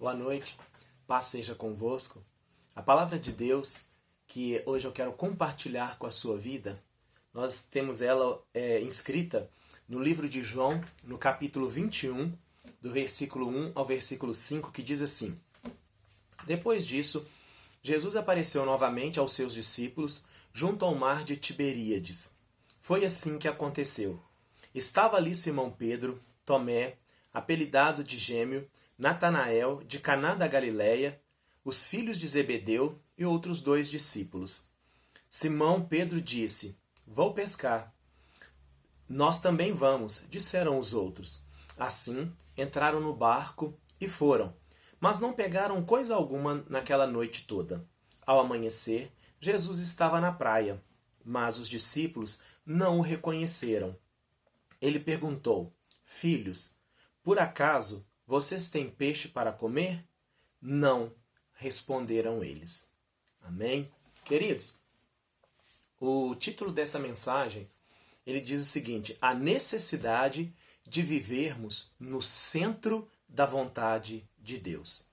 Boa noite, paz seja convosco. A palavra de Deus que hoje eu quero compartilhar com a sua vida, nós temos ela inscrita no livro de João, no capítulo 21, do versículo 1 ao versículo 5, que diz assim: Depois disso, Jesus apareceu novamente aos seus discípulos junto ao mar de Tiberíades. Foi assim que aconteceu. Estava ali Simão Pedro, Tomé, apelidado de Gêmeo, Natanael, de Caná da Galileia, os filhos de Zebedeu e outros 2 discípulos. Simão Pedro disse: Vou pescar. Nós também vamos, disseram os outros. Assim, entraram no barco e foram, mas não pegaram coisa alguma naquela noite toda. Ao amanhecer, Jesus estava na praia, mas os discípulos não o reconheceram. Ele perguntou: Filhos, por acaso vocês têm peixe para comer? Não, responderam eles. Amém? Queridos, o título dessa mensagem, ele diz o seguinte: a necessidade de vivermos no centro da vontade de Deus.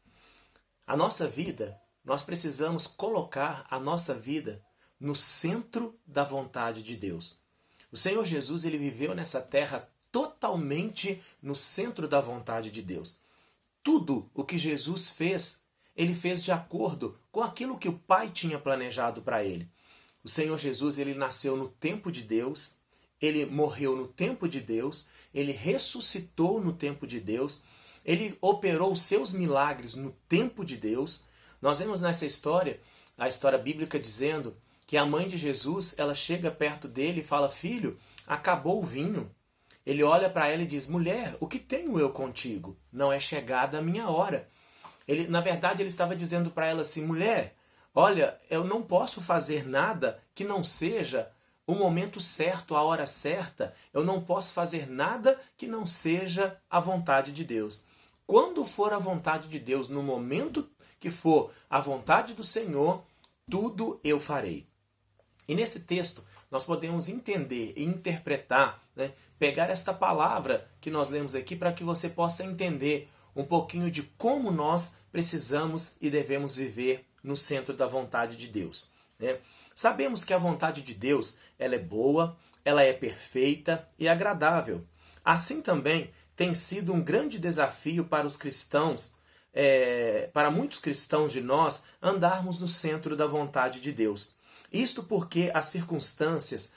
A nossa vida, nós precisamos colocar a nossa vida no centro da vontade de Deus. O Senhor Jesus, ele viveu nessa terra totalmente no centro da vontade de Deus. Tudo o que Jesus fez, ele fez de acordo com aquilo que o Pai tinha planejado para ele. O Senhor Jesus, ele nasceu no tempo de Deus, ele morreu no tempo de Deus, ele ressuscitou no tempo de Deus, ele operou os seus milagres no tempo de Deus. Nós vemos nessa história, a história bíblica dizendo que a mãe de Jesus, ela chega perto dele e fala: Filho, acabou o vinho. Ele olha para ela e diz: Mulher, o que tenho eu contigo? Não é chegada a minha hora. Na verdade, ele estava dizendo para ela assim: Mulher, olha, eu não posso fazer nada que não seja o momento certo, a hora certa. Eu não posso fazer nada que não seja a vontade de Deus. Quando for a vontade de Deus, no momento que for a vontade do Senhor, tudo eu farei. E nesse texto, nós podemos entender e interpretar, pegar esta palavra que nós lemos aqui para que você possa entender um pouquinho de como nós precisamos e devemos viver no centro da vontade de Deus. Sabemos que a vontade de Deus, ela é boa, ela é perfeita e agradável. Assim também tem sido um grande desafio para os cristãos, para muitos cristãos de nós, andarmos no centro da vontade de Deus. Isto porque as circunstâncias,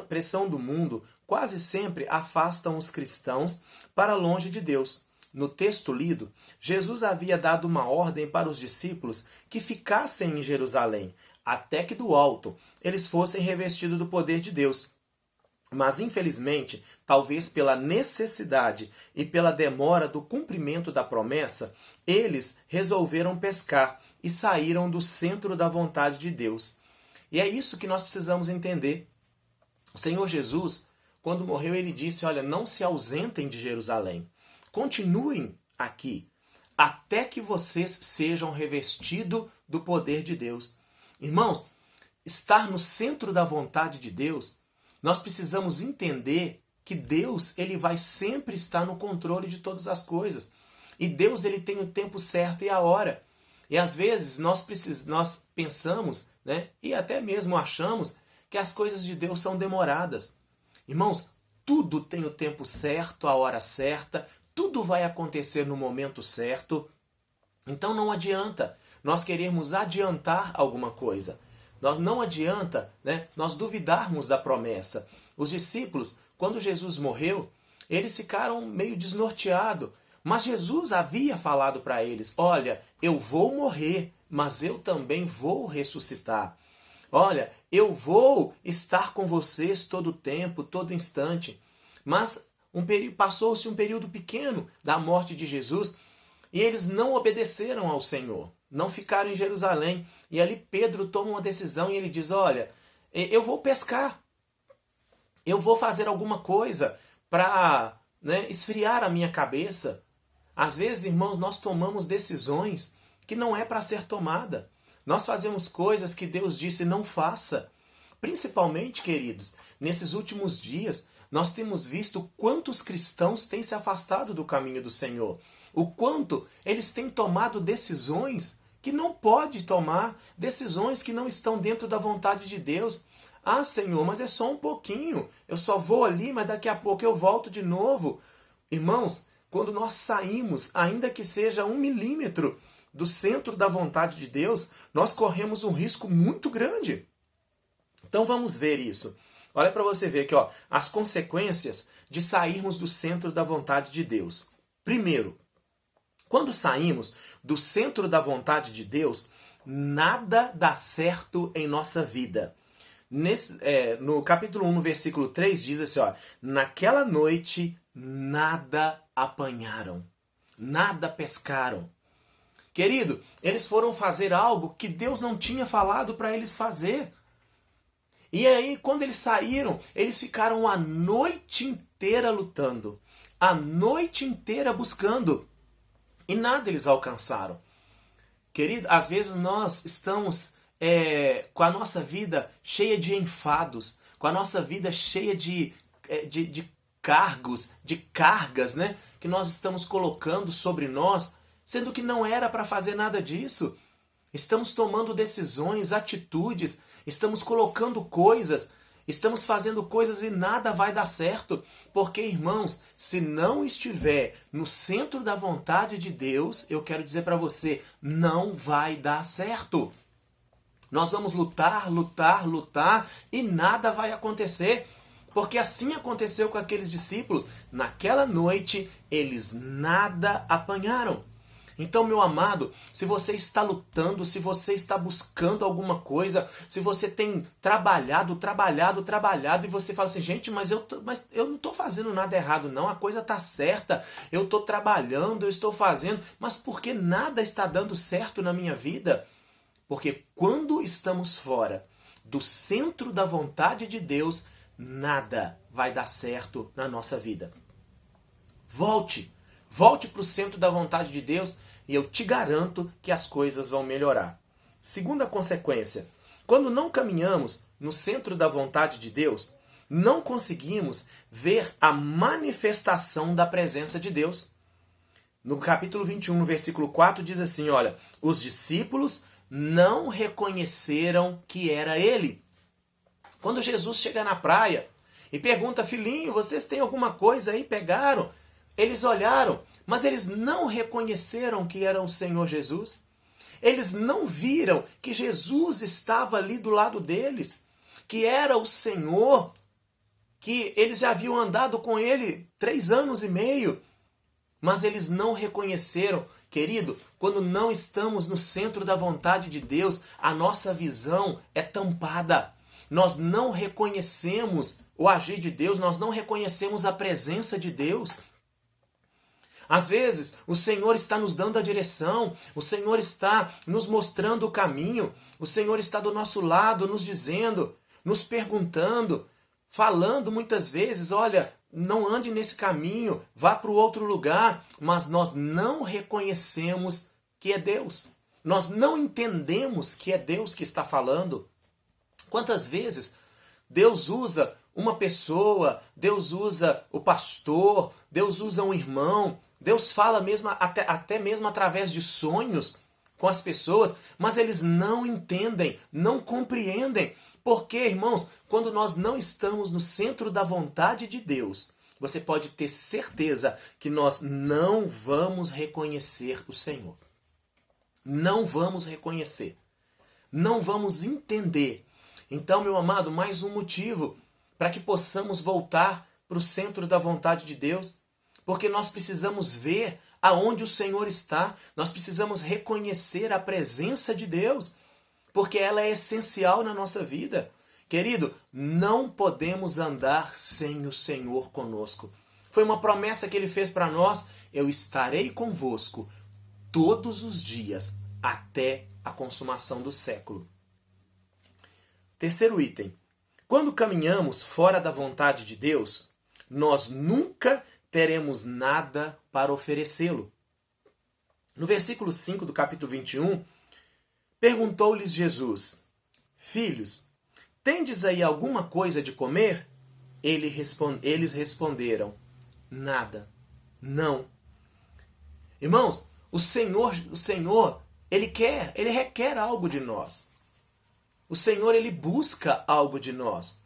pressão do mundo, quase sempre afastam os cristãos para longe de Deus. No texto lido, Jesus havia dado uma ordem para os discípulos que ficassem em Jerusalém, até que do alto eles fossem revestidos do poder de Deus. Mas, infelizmente, talvez pela necessidade e pela demora do cumprimento da promessa, eles resolveram pescar e saíram do centro da vontade de Deus. E é isso que nós precisamos entender. O Senhor Jesus, quando morreu, ele disse: olha, não se ausentem de Jerusalém. Continuem aqui, até que vocês sejam revestidos do poder de Deus. Irmãos, estar no centro da vontade de Deus, nós precisamos entender que Deus, ele vai sempre estar no controle de todas as coisas. E Deus, ele tem o tempo certo e a hora. E às vezes nós pensamos, e até mesmo achamos que as coisas de Deus são demoradas. Irmãos, tudo tem o tempo certo, a hora certa, tudo vai acontecer no momento certo. Então não adianta nós querermos adiantar alguma coisa. Não adianta nós duvidarmos da promessa. Os discípulos, quando Jesus morreu, eles ficaram meio desnorteados. Mas Jesus havia falado para eles: olha, eu vou morrer, mas eu também vou ressuscitar. Olha, eu vou estar com vocês todo o tempo, todo instante. Mas passou-se um período pequeno da morte de Jesus e eles não obedeceram ao Senhor. Não ficaram em Jerusalém. E ali Pedro toma uma decisão e ele diz: olha, eu vou pescar. Eu vou fazer alguma coisa para esfriar a minha cabeça. Às vezes, irmãos, nós tomamos decisões que não é para ser tomada. Nós fazemos coisas que Deus disse não faça. Principalmente, queridos, nesses últimos dias, nós temos visto quantos cristãos têm se afastado do caminho do Senhor. o quanto eles têm tomado decisões que não pode tomar, decisões que não estão dentro da vontade de Deus. Ah, Senhor, mas é só um pouquinho, eu só vou ali, mas daqui a pouco eu volto de novo. Irmãos, quando nós saímos, ainda que seja 1 milímetro do centro da vontade de Deus, nós corremos um risco muito grande. Então vamos ver isso. Olha para você ver aqui, ó, as consequências de sairmos do centro da vontade de Deus. Primeiro, quando saímos do centro da vontade de Deus, nada dá certo em nossa vida. No capítulo 1, no versículo 3, diz assim, ó, naquela noite nada apanharam, nada pescaram. Querido, eles foram fazer algo que Deus não tinha falado para eles fazer. E aí, quando eles saíram, eles ficaram a noite inteira lutando, a noite inteira buscando, e nada eles alcançaram. Querido, às vezes nós estamos com a nossa vida cheia de enfados, com a nossa vida cheia de cargos, de cargas, né, que nós estamos colocando sobre nós, sendo que não era para fazer nada disso. Estamos tomando decisões, atitudes, estamos colocando coisas, estamos fazendo coisas e nada vai dar certo. Porque, irmãos, se não estiver no centro da vontade de Deus, eu quero dizer para você, não vai dar certo. Nós vamos lutar, lutar, lutar e nada vai acontecer. Porque assim aconteceu com aqueles discípulos. Naquela noite, eles nada apanharam. Então, meu amado, se você está lutando, se você está buscando alguma coisa, se você tem trabalhado e você fala assim, gente, mas eu não estou fazendo nada errado não, a coisa está certa, eu estou trabalhando, eu estou fazendo, mas por que nada está dando certo na minha vida? Porque quando estamos fora do centro da vontade de Deus, nada vai dar certo na nossa vida. Volte para o centro da vontade de Deus e eu te garanto que as coisas vão melhorar. Segunda consequência, quando não caminhamos no centro da vontade de Deus, não conseguimos ver a manifestação da presença de Deus. No capítulo 21, no versículo 4, diz assim, olha, os discípulos não reconheceram que era ele. Quando Jesus chega na praia e pergunta, filhinho, vocês têm alguma coisa aí? Pegaram? Eles olharam, mas eles não reconheceram que era o Senhor Jesus. Eles não viram que Jesus estava ali do lado deles, que era o Senhor, que eles já haviam andado com ele 3 anos e meio, mas eles não reconheceram. Querido, quando não estamos no centro da vontade de Deus, a nossa visão é tampada. Nós não reconhecemos o agir de Deus, nós não reconhecemos a presença de Deus. Às vezes, o Senhor está nos dando a direção, o Senhor está nos mostrando o caminho, o Senhor está do nosso lado, nos dizendo, nos perguntando, falando muitas vezes, olha, não ande nesse caminho, vá para o outro lugar, mas nós não reconhecemos que é Deus. Nós não entendemos que é Deus que está falando. Quantas vezes Deus usa uma pessoa, Deus usa o pastor, Deus usa um irmão, Deus fala mesmo, até mesmo através de sonhos com as pessoas, mas eles não entendem, não compreendem. Porque, irmãos, quando nós não estamos no centro da vontade de Deus, você pode ter certeza que nós não vamos reconhecer o Senhor. Não vamos reconhecer. Não vamos entender. Então, meu amado, mais um motivo para que possamos voltar para o centro da vontade de Deus. Porque nós precisamos ver aonde o Senhor está. Nós precisamos reconhecer a presença de Deus. Porque ela é essencial na nossa vida. Querido, não podemos andar sem o Senhor conosco. Foi uma promessa que Ele fez para nós. Eu estarei convosco todos os dias até a consumação do século. Terceiro item. Quando caminhamos fora da vontade de Deus, nós nunca teremos nada para oferecê-lo. No versículo 5 do capítulo 21, perguntou-lhes Jesus, filhos, tendes aí alguma coisa de comer? Eles responderam, nada, não. Irmãos, o Senhor, ele requer algo de nós. O Senhor, ele busca algo de nós.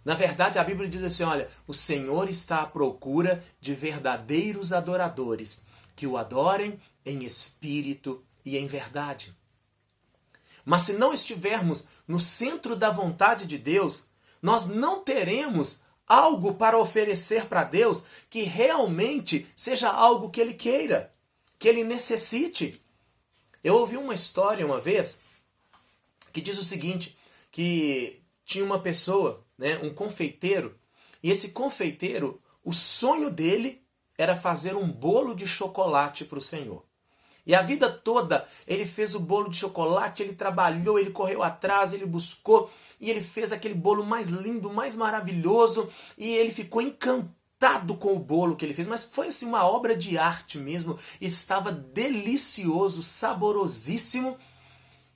Na verdade, a Bíblia diz assim, olha, o Senhor está à procura de verdadeiros adoradores, que o adorem em espírito e em verdade. Mas se não estivermos no centro da vontade de Deus, nós não teremos algo para oferecer para Deus que realmente seja algo que Ele queira, que Ele necessite. Eu ouvi uma história uma vez que diz o seguinte, que tinha uma pessoa, né, um confeiteiro, e esse confeiteiro, o sonho dele era fazer um bolo de chocolate para o Senhor. E a vida toda ele fez o bolo de chocolate, ele trabalhou, ele correu atrás, ele buscou, e ele fez aquele bolo mais lindo, mais maravilhoso, e ele ficou encantado com o bolo que ele fez, mas foi assim uma obra de arte mesmo, estava delicioso, saborosíssimo,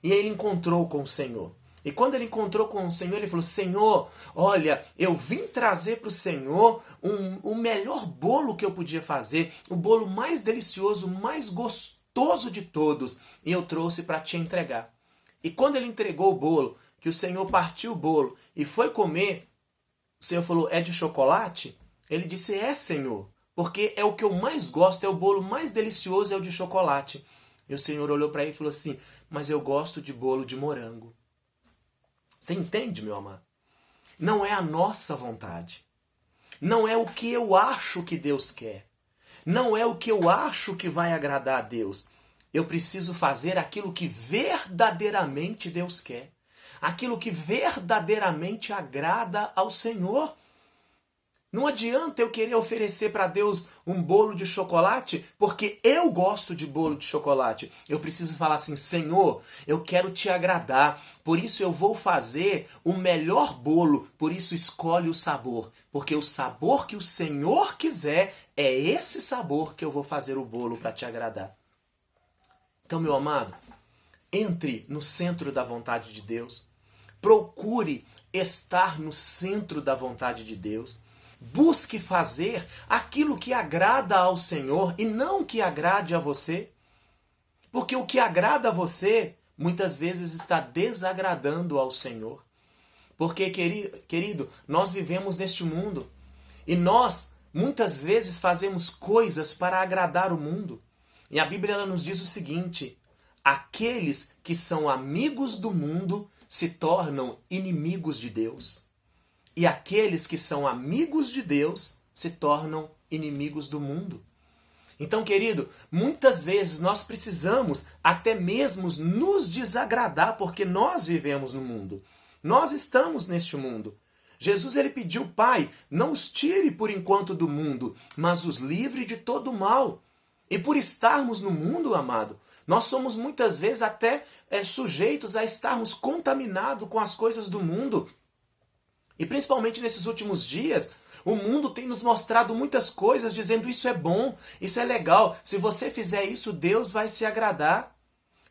e ele encontrou com o Senhor. E quando ele encontrou com o Senhor, ele falou, Senhor, olha, eu vim trazer para o Senhor o melhor bolo que eu podia fazer, o bolo mais delicioso, mais gostoso de todos, e eu trouxe para te entregar. E quando ele entregou o bolo, que o Senhor partiu o bolo e foi comer, o Senhor falou, é de chocolate? Ele disse, é, Senhor, porque é o que eu mais gosto, é o bolo mais delicioso, é o de chocolate. E o Senhor olhou para ele e falou assim, mas eu gosto de bolo de morango. Você entende, meu amado? Não é a nossa vontade. Não é o que eu acho que Deus quer. Não é o que eu acho que vai agradar a Deus. Eu preciso fazer aquilo que verdadeiramente Deus quer. Aquilo que verdadeiramente agrada ao Senhor. Não adianta eu querer oferecer para Deus um bolo de chocolate, porque eu gosto de bolo de chocolate. Eu preciso falar assim, Senhor, eu quero te agradar, por isso eu vou fazer o melhor bolo, por isso escolhe o sabor. Porque o sabor que o Senhor quiser, é esse sabor que eu vou fazer o bolo para te agradar. Então, meu amado, entre no centro da vontade de Deus, procure estar no centro da vontade de Deus, busque fazer aquilo que agrada ao Senhor e não o que agrade a você. Porque o que agrada a você, muitas vezes está desagradando ao Senhor. Porque, querido, nós vivemos neste mundo e nós, muitas vezes, fazemos coisas para agradar o mundo. E a Bíblia ela nos diz o seguinte, aqueles que são amigos do mundo se tornam inimigos de Deus. E aqueles que são amigos de Deus se tornam inimigos do mundo. Então, querido, muitas vezes nós precisamos até mesmo nos desagradar porque nós vivemos no mundo. Nós estamos neste mundo. Jesus ele pediu, Pai, não os tire por enquanto do mundo, mas os livre de todo o mal. E por estarmos no mundo, amado, nós somos muitas vezes até sujeitos a estarmos contaminados com as coisas do mundo. E principalmente nesses últimos dias, o mundo tem nos mostrado muitas coisas dizendo isso é bom, isso é legal, se você fizer isso, Deus vai se agradar.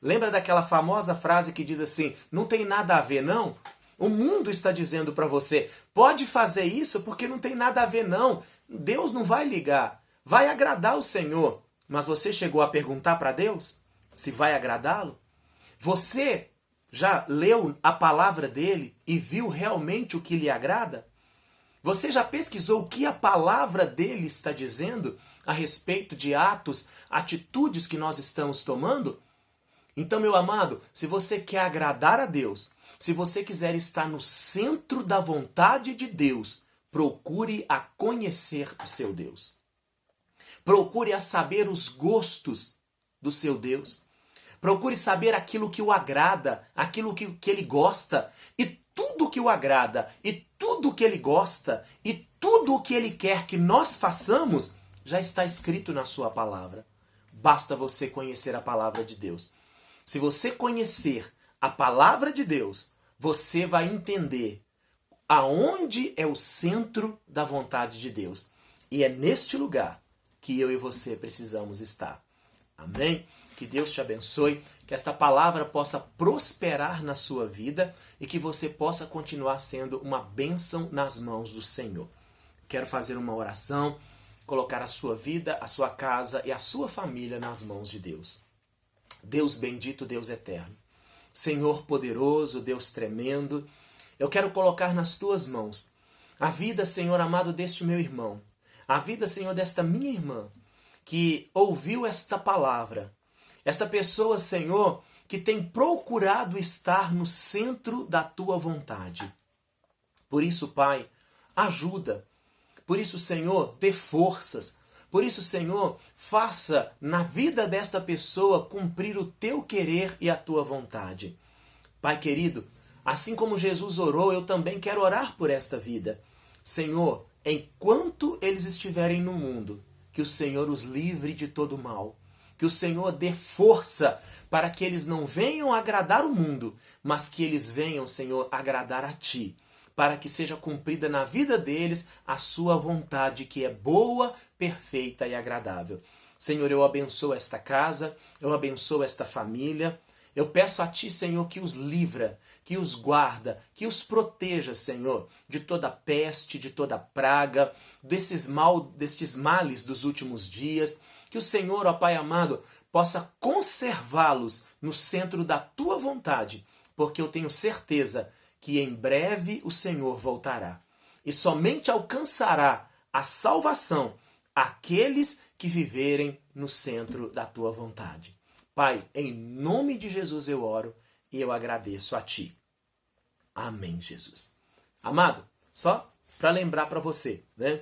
Lembra daquela famosa frase que diz assim, não tem nada a ver não? O mundo está dizendo para você, pode fazer isso porque não tem nada a ver não. Deus não vai ligar, vai agradar o Senhor. Mas você chegou a perguntar para Deus se vai agradá-lo? Você já leu a palavra dele e viu realmente o que lhe agrada? Você já pesquisou o que a palavra dele está dizendo a respeito de atos, atitudes que nós estamos tomando? Então, meu amado, se você quer agradar a Deus, se você quiser estar no centro da vontade de Deus, procure a conhecer o seu Deus. Procure a saber os gostos do seu Deus. Procure saber aquilo que o agrada, aquilo que ele gosta. E tudo que o agrada, e tudo que ele gosta, e tudo o que ele quer que nós façamos, já está escrito na sua palavra. Basta você conhecer a palavra de Deus. Se você conhecer a palavra de Deus, você vai entender aonde é o centro da vontade de Deus. E é neste lugar que eu e você precisamos estar. Amém? Que Deus te abençoe, que esta palavra possa prosperar na sua vida e que você possa continuar sendo uma bênção nas mãos do Senhor. Quero fazer uma oração. colocar a sua vida, a sua casa e a sua família nas mãos de Deus. Deus bendito, Deus eterno, Senhor poderoso, Deus tremendo, eu quero colocar nas tuas mãos a vida, Senhor amado, deste meu irmão, a vida, Senhor, desta minha irmã, que ouviu esta palavra, esta pessoa, Senhor, que tem procurado estar no centro da tua vontade. Por isso, Pai, ajuda. Por isso, Senhor, dê forças. Por isso, Senhor, faça na vida desta pessoa cumprir o teu querer e a tua vontade. Pai querido, assim como Jesus orou, eu também quero orar por esta vida. Senhor, enquanto eles estiverem no mundo, que o Senhor os livre de todo mal. Que o Senhor dê força para que eles não venham agradar o mundo, mas que eles venham, Senhor, agradar a Ti. Para que seja cumprida na vida deles a sua vontade, que é boa, perfeita e agradável. Senhor, eu abençoo esta casa, eu abençoo esta família. Eu peço a Ti, Senhor, que os livra, que os guarda, que os proteja, Senhor, de toda peste, de toda praga, destes males dos últimos dias. Que o Senhor, ó Pai amado, possa conservá-los no centro da Tua vontade, porque eu tenho certeza que em breve o Senhor voltará. E somente alcançará a salvação aqueles que viverem no centro da Tua vontade. Pai, em nome de Jesus eu oro e eu agradeço a Ti. Amém, Jesus. Amado, só para lembrar para você, né?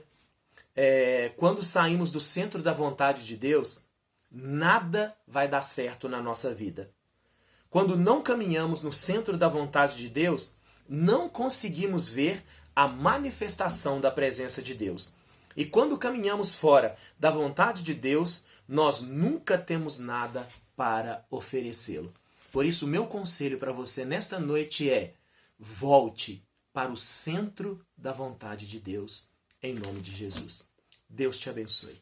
Quando saímos do centro da vontade de Deus, nada vai dar certo na nossa vida. Quando não caminhamos no centro da vontade de Deus, não conseguimos ver a manifestação da presença de Deus. E quando caminhamos fora da vontade de Deus, nós nunca temos nada para oferecê-lo. Por isso, o meu conselho para você nesta noite é: volte para o centro da vontade de Deus, em nome de Jesus. Deus te abençoe.